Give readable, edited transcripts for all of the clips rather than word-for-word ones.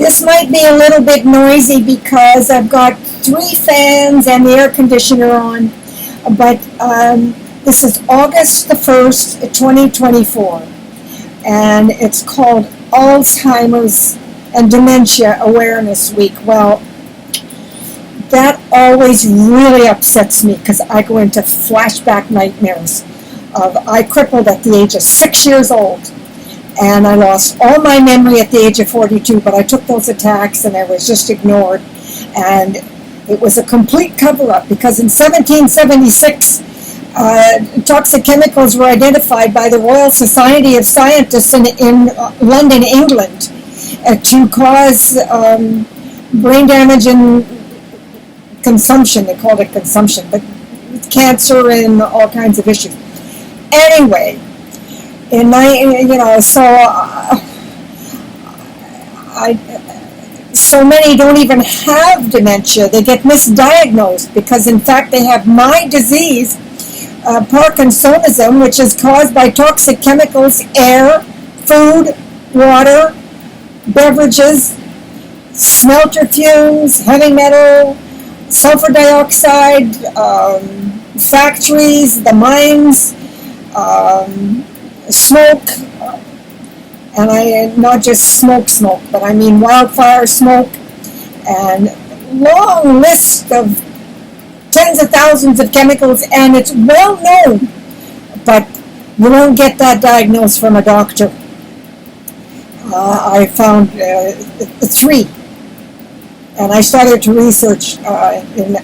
This might be a little bit noisy because I've got 3 fans and the air conditioner on, but this is August the 1st, 2024, and it's called Alzheimer's and Dementia Awareness Week. Well, that always really upsets me because I go into flashback nightmares of I crippled at the age of 6 years old. And I lost all my memory at the age of 42, but I took those attacks and I was just ignored. And it was a complete cover-up because in 1776, toxic chemicals were identified by the Royal Society of Scientists in London, England, to cause brain damage and consumption. They called it consumption, but cancer and all kinds of issues. Anyway, so many don't even have dementia. They get misdiagnosed because, in fact, they have my disease, Parkinsonism, which is caused by toxic chemicals, air, food, water, beverages, smelter fumes, heavy metal, sulfur dioxide, factories, the mines, smoke, and I not just smoke, but I mean wildfire smoke, and long list of tens of thousands of chemicals, and it's well known, but you don't get that diagnosed from a doctor. I found 3, and I started to research in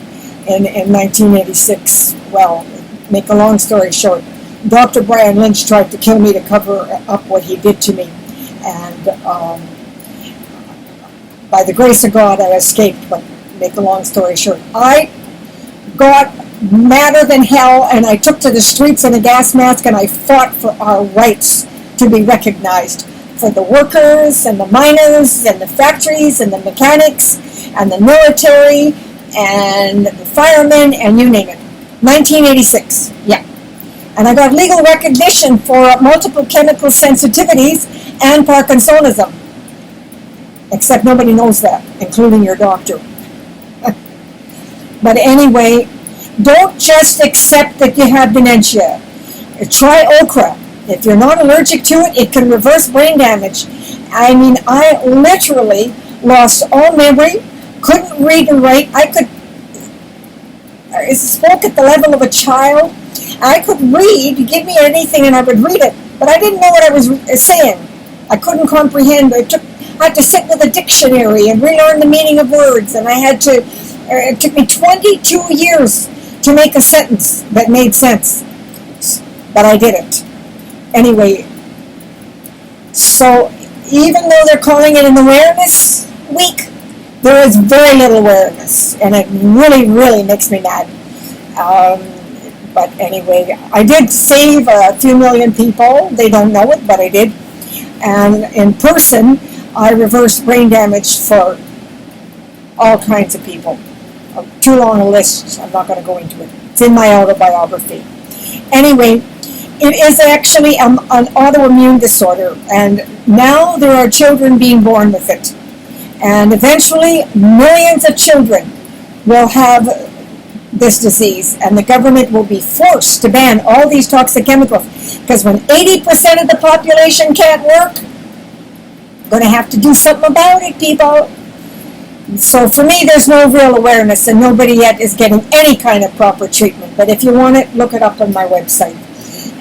1986. Well, make a long story short, Dr. Brian Lynch tried to kill me to cover up what he did to me, and by the grace of God I escaped, but make a long story short, I got madder than hell, and I took to the streets in a gas mask, and I fought for our rights to be recognized, for the workers and the miners and the factories and the mechanics and the military and the firemen and you name it. 1986, yeah. And I got legal recognition for multiple chemical sensitivities and Parkinsonism. Except nobody knows that, including your doctor. But anyway, don't just accept that you have dementia. Try okra. If you're not allergic to it, it can reverse brain damage. I mean, I literally lost all memory, couldn't read and write. I spoke at the level of a child. I could read, give me anything and I would read it, but I didn't know what I was saying. I couldn't comprehend. I had to sit with a dictionary and relearn the meaning of words, and it took me 22 years to make a sentence that made sense, but I did it. Anyway, so even though they're calling it an awareness week, there is very little awareness, and it really, really makes me mad. But anyway, I did save a few million people. They don't know it, but I did. And in person, I reversed brain damage for all kinds of people. Too long a list. I'm not going to go into it. It's in my autobiography. Anyway, it is actually an autoimmune disorder, and now there are children being born with it. And eventually, millions of children will have this disease, and the government will be forced to ban all these toxic chemicals, because when 80% of the population can't work, we're going to have to do something about it, people. So for me, there's no real awareness, and nobody yet is getting any kind of proper treatment. But if you want it, look it up on my website.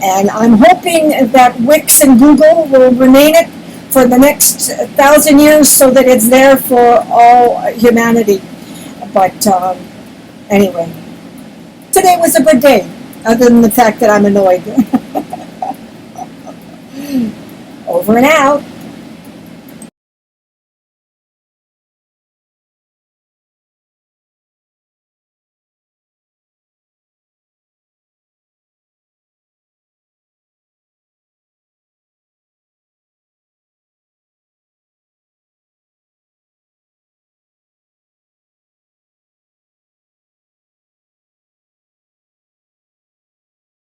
And I'm hoping that Wix and Google will remain it for the next 1,000 years so that it's there for all humanity. But anyway, today was a good day, other than the fact that I'm annoyed. Over and out.